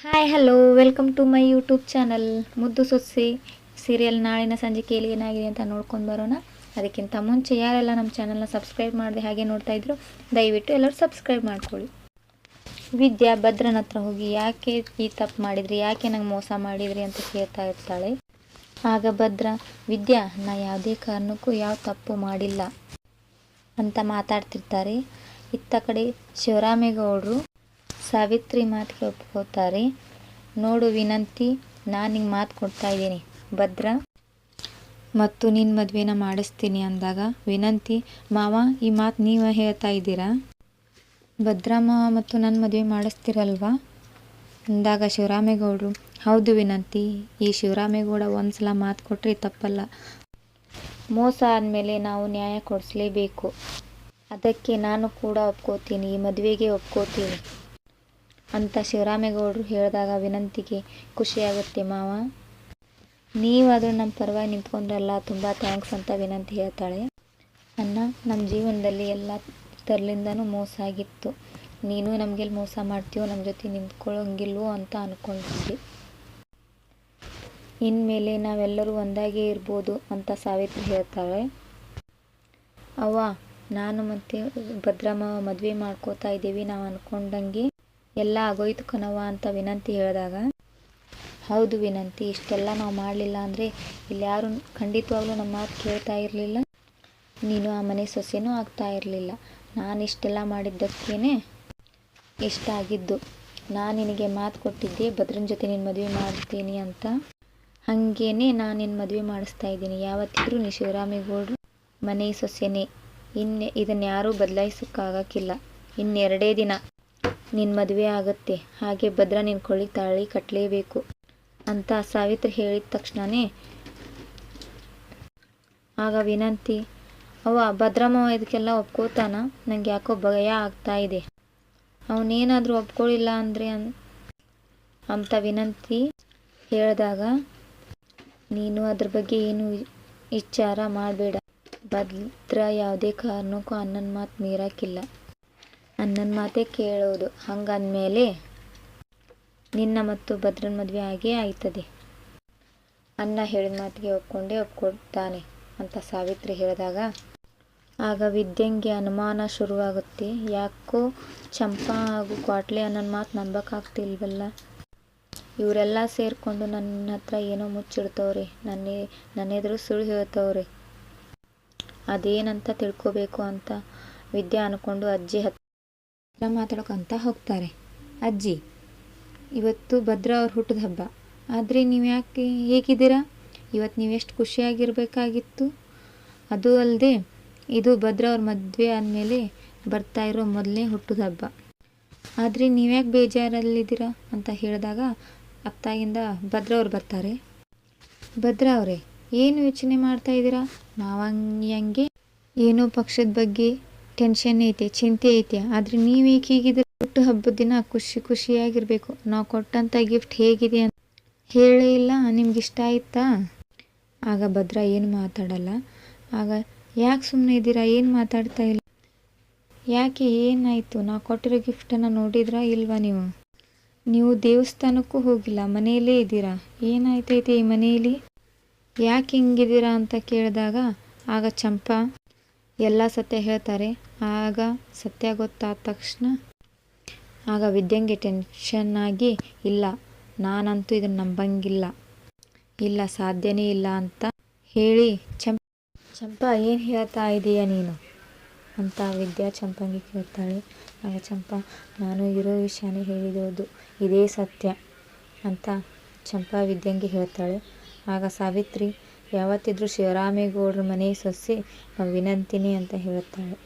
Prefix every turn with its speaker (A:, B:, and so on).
A: Hi hello welcome to my YouTube channel. Muddu Sose serial ನಾಳಿನ ಸಂಚಿಕೆಯಲ್ಲಿ ಏನಾಗಿದೆ ಅಂತ ನೋಡ್ಕೊಂಡು ಬರೋಣ. ಅದಕ್ಕಿಂತ ಮುಂಚೆ ಯಾರೆಲ್ಲ ನಮ್ಮ ಚಾನಲ್ನ ಸಬ್ಸ್ಕ್ರೈಬ್ ಮಾಡಿದೆ ಹಾಗೆ ನೋಡ್ತಾ ಇದ್ರು ದಯವಿಟ್ಟು ಎಲ್ಲರೂ ಸಬ್ಸ್ಕ್ರೈಬ್ ಮಾಡ್ಕೊಳ್ಳಿ. ವಿದ್ಯಾ ಭದ್ರನ ಹತ್ರ ಹೋಗಿ ಯಾಕೆ ಈ ತಪ್ಪು ಮಾಡಿದ್ರಿ, ಯಾಕೆ ನಂಗೆ ಮೋಸ ಮಾಡಿದ್ರಿ ಅಂತ ಕೇಳ್ತಾ ಇರ್ತಾಳೆ. ಆಗ ಭದ್ರ, ವಿದ್ಯಾ ನಾ ಯಾವುದೇ ಕಾರಣಕ್ಕೂ ಯಾವ ತಪ್ಪು ಮಾಡಿಲ್ಲ ಅಂತ ಮಾತಾಡ್ತಿರ್ತಾರೆ. ಇತ್ತ ಕಡೆ ಶಿವರಾಮೇಗೌಡರು ಸಾವಿತ್ರಿ ಮಾತಿಗೆ ಒಪ್ಕೋತಾರೆ. ನೋಡು ವಿನಂತಿ, ನಾನು ನಿಂಗೆ ಮಾತು ಕೊಡ್ತಾ ಇದ್ದೀನಿ, ಭದ್ರ ಮತ್ತು ನಿನ್ನ ಮದುವೆನ ಮಾಡಿಸ್ತೀನಿ ಅಂದಾಗ ವಿನಂತಿ, ಮಾವ ಈ ಮಾತು ನೀವು ಹೇಳ್ತಾ ಇದ್ದೀರಾ, ಭದ್ರ ಮಾವ ಮತ್ತು ನನ್ನ ಮದುವೆ ಮಾಡಿಸ್ತೀರಲ್ವಾ ಅಂದಾಗ ಶಿವರಾಮೇಗೌಡರು, ಹೌದು ವಿನಂತಿ, ಈ ಶಿವರಾಮೇಗೌಡ ಒಂದ್ಸಲ ಮಾತು ಕೊಟ್ಟರೆ ತಪ್ಪಲ್ಲ, ಮೋಸ ಆದಮೇಲೆ ನಾವು ನ್ಯಾಯ ಕೊಡಿಸ್ಲೇಬೇಕು, ಅದಕ್ಕೆ ನಾನು ಕೂಡ ಒಪ್ಕೋತೀನಿ, ಈ ಮದುವೆಗೆ ಒಪ್ಕೋತೀನಿ ಅಂತ ಶಿವರಾಮೇಗೌಡರು ಹೇಳಿದಾಗ ವಿನಂತಿಗೆ ಖುಷಿಯಾಗುತ್ತೆ. ಮಾವ ನೀವಾದರೂ ನಮ್ಮ ಪರವಾಗಿ ನಿಂತ್ಕೊಂಡ್ರಲ್ಲ, ತುಂಬ ಥ್ಯಾಂಕ್ಸ್ ಅಂತ ವಿನಂತಿ ಹೇಳ್ತಾಳೆ. ಅಣ್ಣ, ನಮ್ಮ ಜೀವನದಲ್ಲಿ ಎಲ್ಲ ಥರಲಿಂದನೂ ಮೋಸ ಆಗಿತ್ತು, ನೀನು ನಮಗೆ ಮೋಸ ಮಾಡ್ತೀವೋ, ನಮ್ಮ ಜೊತೆ ನಿಂತ್ಕೊಳ್ಳೋಂಗಿಲ್ವೋ ಅಂತ ಅಂದ್ಕೊಂಡಿದ್ದೆ, ಇನ್ಮೇಲೆ ನಾವೆಲ್ಲರೂ ಒಂದಾಗೇ ಇರ್ಬೋದು ಅಂತ ಸಾವಿತ್ರಿ ಹೇಳ್ತಾಳೆ. ಅವ್ವ, ನಾನು ಮತ್ತು ಭದ್ರಮ್ಮ ಮದುವೆ ಮಾಡ್ಕೋತಾ ಇದ್ದೀವಿ, ನಾವು ಅಂದ್ಕೊಂಡಂಗೆ ಎಲ್ಲ ಆಗೋಯ್ತು ಕಣವ್ವ ಅಂತ ವಿನಂತಿ ಹೇಳಿದಾಗ, ಹೌದು ವಿನಂತಿ, ಇಷ್ಟೆಲ್ಲ ನಾವು ಮಾಡಲಿಲ್ಲ ಅಂದರೆ ಇಲ್ಲಿ ಯಾರು ಖಂಡಿತವಾಗ್ಲೂ ನಮ್ಮ ಮಾತು ಕೇಳ್ತಾ ಇರಲಿಲ್ಲ, ನೀನು ಆ ಮನೆ ಸೊಸೆನೂ ಆಗ್ತಾ ಇರಲಿಲ್ಲ, ನಾನು ಇಷ್ಟೆಲ್ಲ ಮಾಡಿದ್ದಕ್ಕೇ ಇಷ್ಟ ಆಗಿದ್ದು, ನಾನು ನಿನಗೆ ಮಾತು ಕೊಟ್ಟಿದ್ದೆ ಭದ್ರನ ಜೊತೆ ನಿನ್ನ ಮದುವೆ ಮಾಡ್ತೀನಿ ಅಂತ, ಹಾಗೇನೆ ನಾನು ನಿನ್ನ ಮದುವೆ ಮಾಡಿಸ್ತಾ ಇದ್ದೀನಿ, ಯಾವತ್ತಿದ್ರೂ ನೀ ಶಿವರಾಮೇಗೌಡರು ಮನೆ ಸೊಸೆನೇ, ಇದನ್ನು ಯಾರೂ ಬದಲಾಯಿಸೋಕ್ಕಾಗಕ್ಕಿಲ್ಲ, ಇನ್ನೆರಡೇ ದಿನ ನಿನ್ನ ಮದುವೆ ಆಗುತ್ತೆ, ಹಾಗೆ ಭದ್ರ ನಿನ್ನ ಕೊಳ್ಳಿ ತಾಳಿ ಕಟ್ಟಲೇಬೇಕು ಅಂತ ಸಾವಿತ್ರಿ ಹೇಳಿದ ತಕ್ಷಣವೇ ಆಗ ವಿನಂತಿ, ಅವ್ವ ಭದ್ರಮ್ಮ ಇದಕ್ಕೆಲ್ಲ ಒಪ್ಕೋತಾನ, ನನಗೆ ಯಾಕೋ ಭಯ ಆಗ್ತಾ ಇದೆ, ಅವನೇನಾದರೂ ಒಪ್ಕೊಳ್ಳಿಲ್ಲ ಅಂದರೆ ಅಂತ ವಿನಂತಿ ಹೇಳಿದಾಗ, ನೀನು ಅದ್ರ ಬಗ್ಗೆ ಏನು ವಿಚಾರ ಮಾಡಬೇಡ, ಭದ್ರ ಯಾವುದೇ ಕಾರಣಕ್ಕೂ ಅಣ್ಣನ ಮಾತು ಮೀರಕ್ಕಿಲ್ಲ, ಅಣ್ಣನ ಮಾತೇ ಕೇಳೋದು, ಹಂಗಂದಮೇಲೆ ನಿನ್ನ ಮತ್ತು ಭದ್ರನ ಮದುವೆ ಆಗೇ ಆಯ್ತದೆ, ಅಣ್ಣ ಹೇಳಿದ ಮಾತಿಗೆ ಒಪ್ಕೊಳ್ತಾನೆ ಅಂತ ಸಾವಿತ್ರಿ ಹೇಳಿದಾಗ ಆಗ ವಿದ್ಯಂಗೆ ಅನುಮಾನ ಶುರುವಾಗುತ್ತೆ. ಯಾಕೋ ಚಂಪಾ ಹಾಗೂ ಕ್ವಾಟ್ಲೆ ಅಣ್ಣನ ಮಾತು ನಂಬಕ್ಕಾಗ್ತಿಲ್ವಲ್ಲ, ಇವರೆಲ್ಲ ಸೇರಿಕೊಂಡು ನನ್ನ ಹತ್ರ ಏನೋ ಮುಚ್ಚಿಡ್ತವ್ರೆ, ನನ್ನ ಎದುರು ಸುಳ್ಳು ಹೇಳ್ತವ್ರೆ, ಅದೇನಂತ ತಿಳ್ಕೊಬೇಕು ಅಂತ ವಿದ್ಯಾ ಅಂದ್ಕೊಂಡು ಅಜ್ಜಿ ಹತ್ರ ಮಾತಾಡೋಕ್ಕಂತ ಹೋಗ್ತಾರೆ. ಅಜ್ಜಿ, ಇವತ್ತು ಭದ್ರ ಅವ್ರ ಹುಟ್ಟಿದ ಹಬ್ಬ, ಆದರೆ ನೀವು ಯಾಕೆ ಹೇಗಿದ್ದೀರಾ, ಇವತ್ತು ನೀವೆಷ್ಟು ಖುಷಿಯಾಗಿರಬೇಕಾಗಿತ್ತು, ಅದು ಅಲ್ಲದೆ ಇದು ಭದ್ರ ಅವ್ರ ಮದುವೆ ಆದಮೇಲೆ ಬರ್ತಾ ಇರೋ ಮೊದಲನೇ ಹುಟ್ಟಿದ ಹಬ್ಬ, ಆದರೆ ನೀವ್ಯಾಕೆ ಬೇಜಾರಲ್ಲಿದ್ದೀರಾ ಅಂತ ಹೇಳಿದಾಗ ಅತ್ತಾಗಿಂದ ಭದ್ರ ಅವ್ರು ಬರ್ತಾರೆ. ಭದ್ರ ಅವರೇ, ಏನು ಯೋಚನೆ ಮಾಡ್ತಾ ಇದ್ದೀರಾ, ಮಾವಂಗೆ ಏನೋ ಪಕ್ಷದ ಬಗ್ಗೆ ಟೆನ್ಷನ್ ಐತೆ, ಚಿಂತೆ ಐತೆ, ಆದರೆ ನೀವೇಕೆ ಹೀಗಿದ್ರೆ, ಹುಟ್ಟು ಹಬ್ಬದ ದಿನ ಖುಷಿಯಾಗಿರಬೇಕು, ನಾವು ಕೊಟ್ಟಂಥ ಗಿಫ್ಟ್ ಹೇಗಿದೆ ಅಂತ ಹೇಳೇ ಇಲ್ಲ, ನಿಮ್ಗೆ ಇಷ್ಟ ಆಯ್ತಾ, ಆಗ ಭದ್ರ ಏನು ಮಾತಾಡಲ್ಲ. ಆಗ ಯಾಕೆ ಸುಮ್ಮನೆ ಇದ್ದೀರಾ, ಏನು ಮಾತಾಡ್ತಾ ಇಲ್ಲ, ಯಾಕೆ ಏನಾಯಿತು, ನಾವು ಕೊಟ್ಟಿರೋ ಗಿಫ್ಟನ್ನು ನೋಡಿದ್ರಾ ಇಲ್ವಾ, ನೀವು ದೇವಸ್ಥಾನಕ್ಕೂ ಹೋಗಿಲ್ಲ, ಮನೆಯಲ್ಲೇ ಇದ್ದೀರಾ, ಏನಾಯ್ತೈತೆ ಈ ಮನೆಯಲ್ಲಿ, ಯಾಕೆ ಹಿಂಗಿದ್ದೀರಾ ಅಂತ ಕೇಳಿದಾಗ ಆಗ ಚಂಪಾ ಎಲ್ಲ ಸತ್ಯ ಹೇಳ್ತಾರೆ. ಆಗ ಸತ್ಯ ಗೊತ್ತಾದ ತಕ್ಷಣ ಆಗ ವಿದ್ಯಂಗೆ ಟೆನ್ಷನ್ ಆಗಿ, ಇಲ್ಲ ನಾನಂತೂ ಇದನ್ನು ನಂಬಂಗಿಲ್ಲ, ಇಲ್ಲ ಸಾಧ್ಯನೇ ಇಲ್ಲ ಅಂತ ಹೇಳಿ, ಚಂಪಾ ಏನು ಹೇಳ್ತಾ ಇದೀಯ ನೀನು ಅಂತ ವಿದ್ಯಾ ಚಂಪಂಗೆ ಕೇಳ್ತಾಳೆ. ಆಗ ಚಂಪಾ, ನಾನು ಇರೋ ವಿಷಯನೇ ಹೇಳಿರೋದು, ಇದೇ ಸತ್ಯ ಅಂತ ಚಂಪಾ ವಿದ್ಯಂಗೆ ಹೇಳ್ತಾಳೆ. ಆಗ ಸಾವಿತ್ರಿ, ಯಾವತ್ತಿದ್ರೂ ಶಿವರಾಮೇಗೌಡರ ಮನೆ ಸೊಸೆ ವಿನಂತಿನಿ ಅಂತ ಹೇಳ್ತಾಳೆ.